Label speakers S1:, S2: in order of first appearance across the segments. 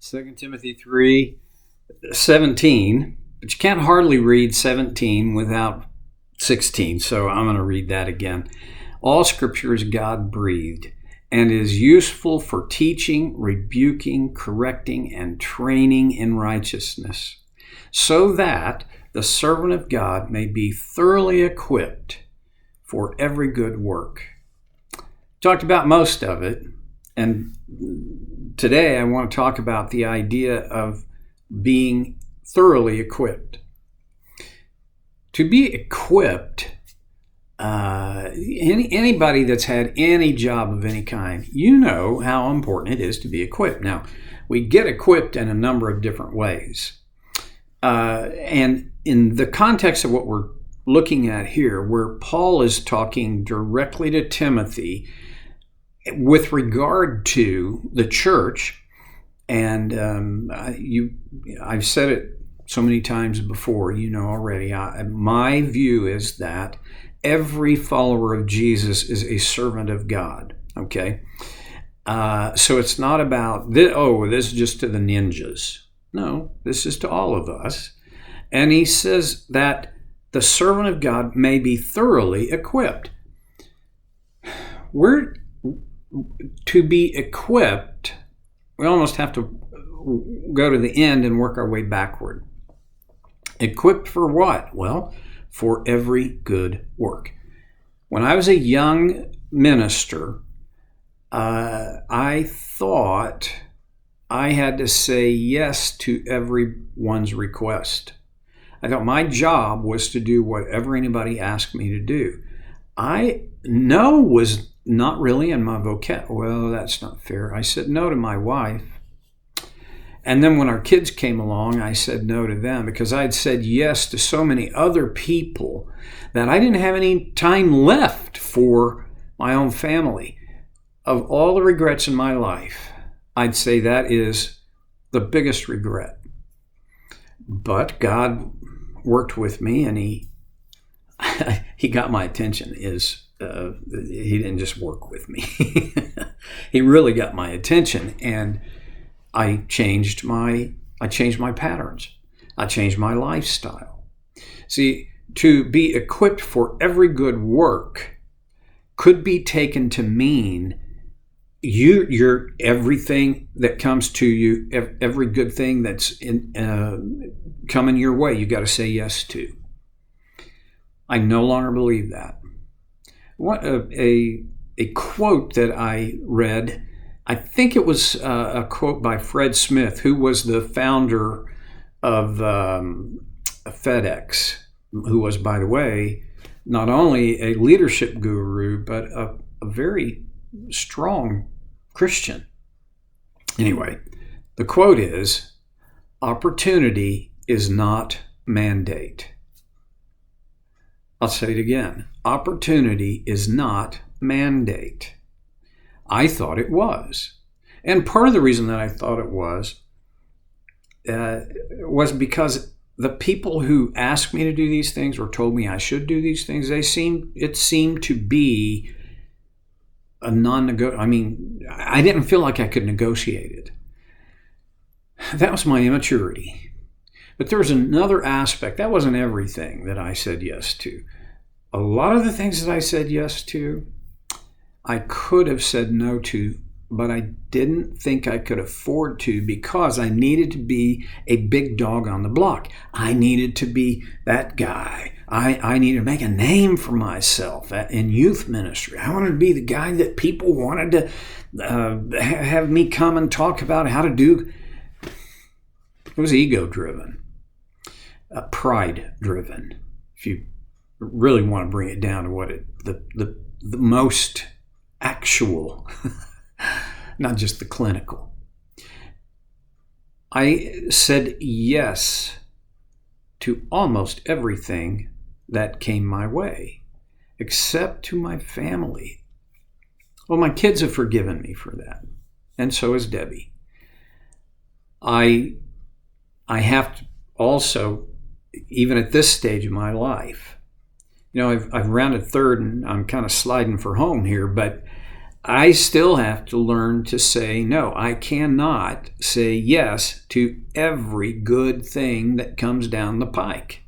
S1: 2 Timothy 3:17, but you can't hardly read 17 without 16, so I'm going to read that again. All Scripture is God-breathed and is useful for teaching, rebuking, correcting, and training in righteousness, so that the servant of God may be thoroughly equipped for every good work. Talked about most of it, and today I want to talk about the idea of being thoroughly equipped. To be equipped, anybody that's had any job of any kind, you know how important it is to be equipped. Now, we get equipped in a number of different ways. And in the context of what we're looking at here, where Paul is talking directly to Timothy with regard to the church, and I've said it so many times before, you know already, my view is that every follower of Jesus is a servant of God, okay? So it's not about, this is just to the ninjas. No, this is to all of us. And he says that the servant of God may be thoroughly equipped. To be equipped, we almost have to go to the end and work our way backward. Equipped for what? Well, for every good work. When I was a young minister, I thought I had to say yes to everyone's request. I thought my job was to do whatever anybody asked me to do. No was not really in my vocabulary. Well, that's not fair. I said no to my wife. And then when our kids came along, I said no to them because I'd said yes to so many other people that I didn't have any time left for my own family. Of all the regrets in my life, I'd say that is the biggest regret. But God worked with me, and He got my attention. He didn't just work with me. He really got my attention, and I changed my patterns. I changed my lifestyle. See, to be equipped for every good work could be taken to mean you're everything that comes to you, every good thing that's coming your way, you got to say yes to. I no longer believe that. What a quote that I read. I think it was a quote by Fred Smith, who was the founder of FedEx, who was, by the way, not only a leadership guru, but a very strong Christian. Anyway, the quote is, "Opportunity is not mandate." I'll say it again. Opportunity is not mandate. I thought it was. And part of the reason that I thought it was because the people who asked me to do these things or told me I should do these things, it seemed to be a non-negotiable. I mean, I didn't feel like I could negotiate it. That was my immaturity. But there was another aspect. That wasn't everything that I said yes to. A lot of the things that I said yes to, I could have said no to, but I didn't think I could afford to because I needed to be a big dog on the block. I needed to be that guy. I needed to make a name for myself in youth ministry. I wanted to be the guy that people wanted to have me come and talk about how to do. It was ego-driven, pride-driven, if you really want to bring it down to what the most actual, not just the clinical. I said yes to almost everything that came my way, except to my family. Well, my kids have forgiven me for that, and so has Debbie. I have to also, even at this stage of my life, I've rounded third and I'm kind of sliding for home here, but I still have to learn to say no. I cannot say yes to every good thing that comes down the pike.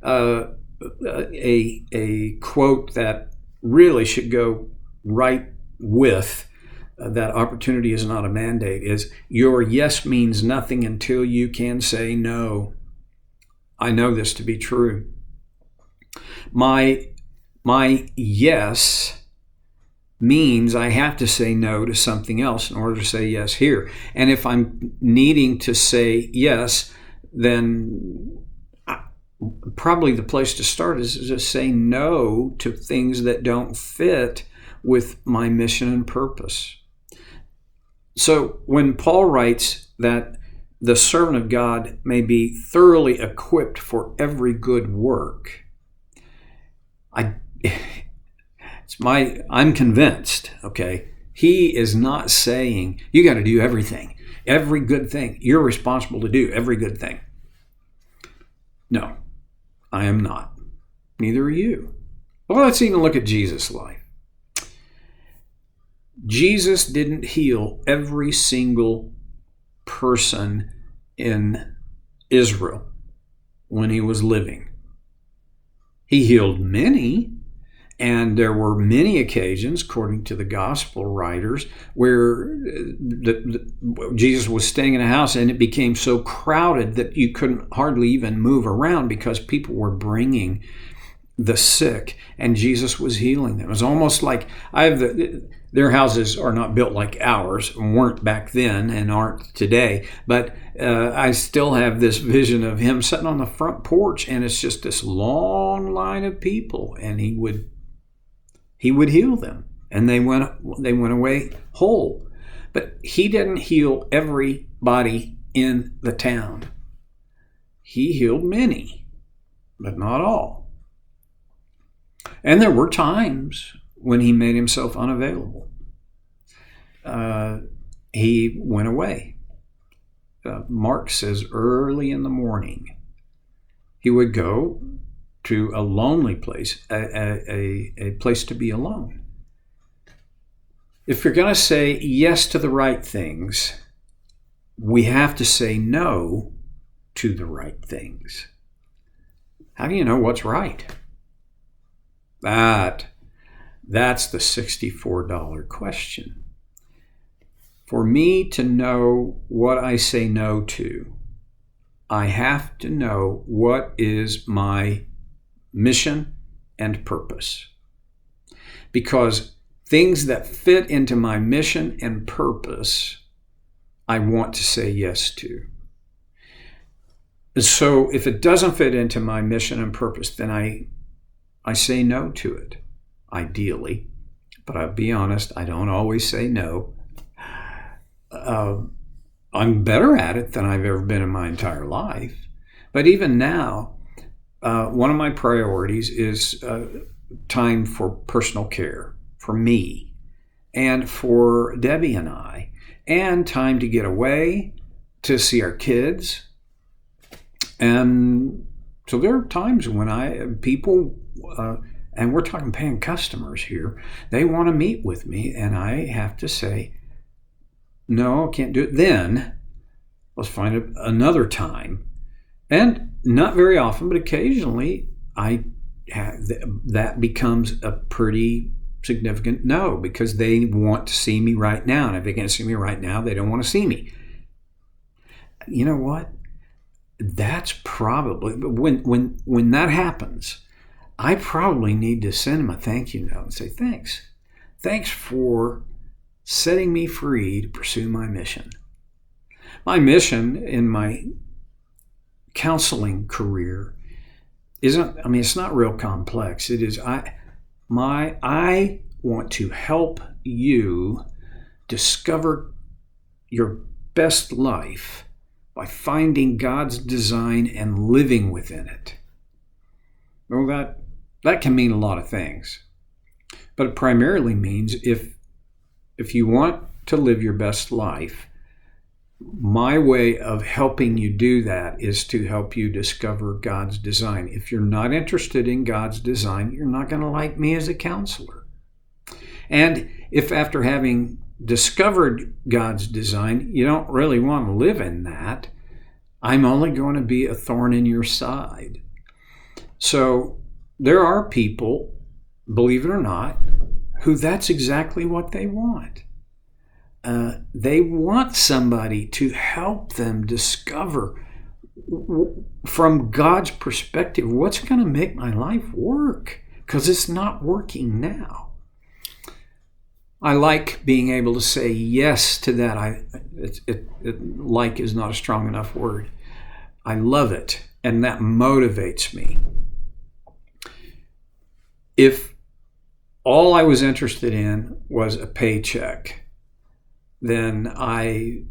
S1: A quote that really should go right with that opportunity is not a mandate is, your yes means nothing until you can say no. I know this to be true. My yes means I have to say no to something else in order to say yes here. And if I'm needing to say yes, then probably the place to start is just say no to things that don't fit with my mission and purpose. So when Paul writes that the servant of God may be thoroughly equipped for every good work, I'm convinced, okay, he is not saying you got to do everything, every good thing. You're responsible to do every good thing. No, I am not. Neither are you. Well, let's even look at Jesus' life. Jesus didn't heal every single person in Israel when he was living. He healed many, and there were many occasions, according to the gospel writers, where Jesus was staying in a house and it became so crowded that you couldn't hardly even move around because people were bringing the sick and Jesus was healing them. It was almost like their houses are not built like ours, weren't back then and aren't today, but I still have this vision of him sitting on the front porch and it's just this long line of people, and he would heal them and they went away whole. But he didn't heal everybody in the town. He healed many, but not all. And there were times when he made himself unavailable. He went away. Mark says early in the morning he would go to a lonely place, a place to be alone. If you're going to say yes to the right things, we have to say no to the right things. How do you know what's right? That's the $64 question. For me to know what I say no to, I have to know what is my mission and purpose. Because things that fit into my mission and purpose, I want to say yes to. So if it doesn't fit into my mission and purpose, then I say no to it, ideally. But I'll be honest, I don't always say no. I'm better at it than I've ever been in my entire life. But even now, one of my priorities is time for personal care, for me, and for Debbie and I, and time to get away, to see our kids. And so there are times when people, and we're talking paying customers here, they want to meet with me, and I have to say, no, I can't do it then. Let's find another time. And not very often, but occasionally, that becomes a pretty significant no, because they want to see me right now. And if they can't see me right now, they don't want to see me. You know what? That's probably, when that happens, I probably need to send them a thank you note and say, thanks. Thanks for setting me free to pursue my mission. My mission in my counseling career it's not real complex. It is, I want to help you discover your best life by finding God's design and living within it. Well, that can mean a lot of things. But it primarily means if you want to live your best life, my way of helping you do that is to help you discover God's design. If you're not interested in God's design, you're not going to like me as a counselor. And if after having discovered God's design, you don't really want to live in that, I'm only going to be a thorn in your side. So there are people, believe it or not, who that's exactly what they want. They want somebody to help them discover from God's perspective what's going to make my life work, because it's not working now. I like being able to say yes to that. Like is not a strong enough word. I love it, and that motivates me. If all I was interested in was a paycheck, then I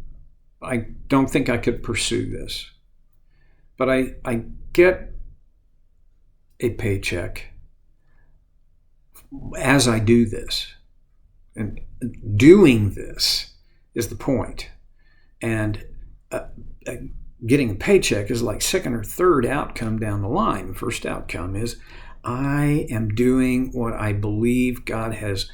S1: don't think I could pursue this. But I get a paycheck as I do this. And doing this is the point. And getting a paycheck is like second or third outcome down the line. The first outcome is I am doing what I believe God has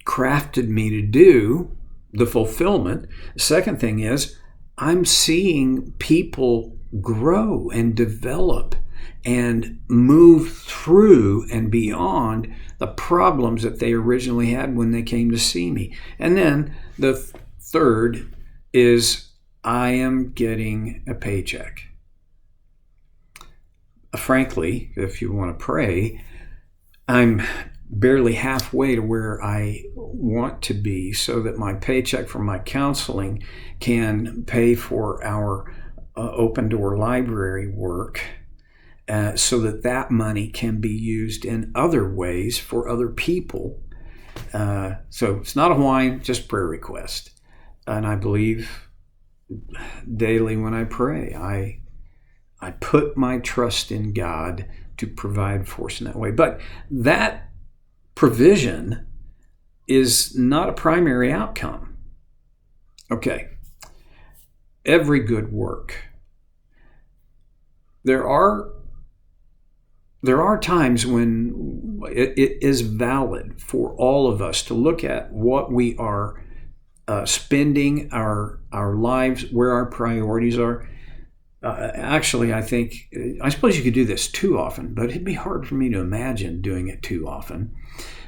S1: crafted me to do, the fulfillment. The second thing is I'm seeing people grow and develop and move through and beyond the problems that they originally had when they came to see me. And then the third is I am getting a paycheck. Frankly, if you want to pray, I'm barely halfway to where I want to be so that my paycheck from my counseling can pay for our open door library work, so that money can be used in other ways for other people. So it's not a whine, just prayer request. And I believe daily when I pray, I put my trust in God to provide for us in that way. But that provision is not a primary outcome. Okay. Every good work. There are times when it is valid for all of us to look at what we are spending our lives, where our priorities are. Actually, I suppose you could do this too often, but it'd be hard for me to imagine doing it too often.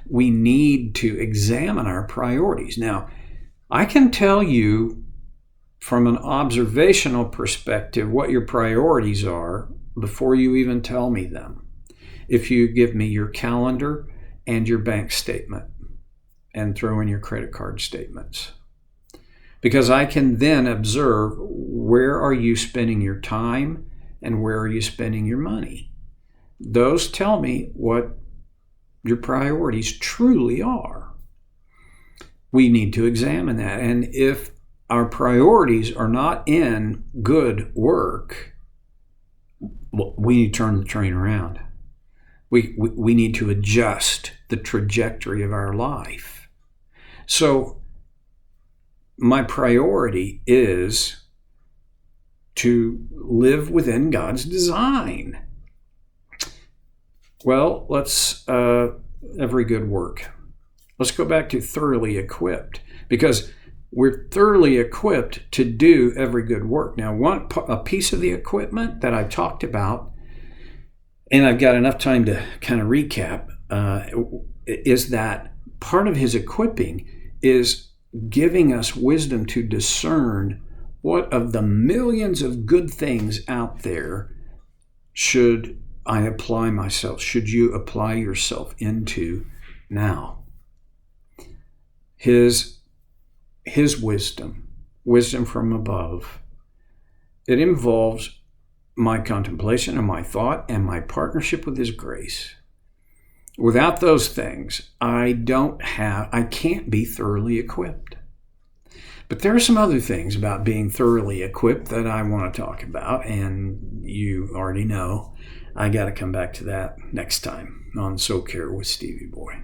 S1: We need to examine our priorities. Now, I can tell you from an observational perspective what your priorities are before you even tell me them. If you give me your calendar and your bank statement and throw in your credit card statements. Because I can then observe where are you spending your time and where are you spending your money. Those tell me what your priorities truly are. We need to examine that. And if our priorities are not in good work, we need to turn the train around. We need to adjust the trajectory of our life. So my priority is to live within God's design. Well, let's every good work. Let's go back to thoroughly equipped, because we're thoroughly equipped to do every good work. Now, a piece of the equipment that I've talked about, and I've got enough time to kind of recap, is that part of his equipping is giving us wisdom to discern what of the millions of good things out there should I apply myself, should you apply yourself into now. His wisdom from above, it involves my contemplation and my thought and my partnership with his grace. Without those things, I can't be thoroughly equipped. But there are some other things about being thoroughly equipped that I want to talk about, and you already know I got to come back to that next time on So Care with Stevie Boy.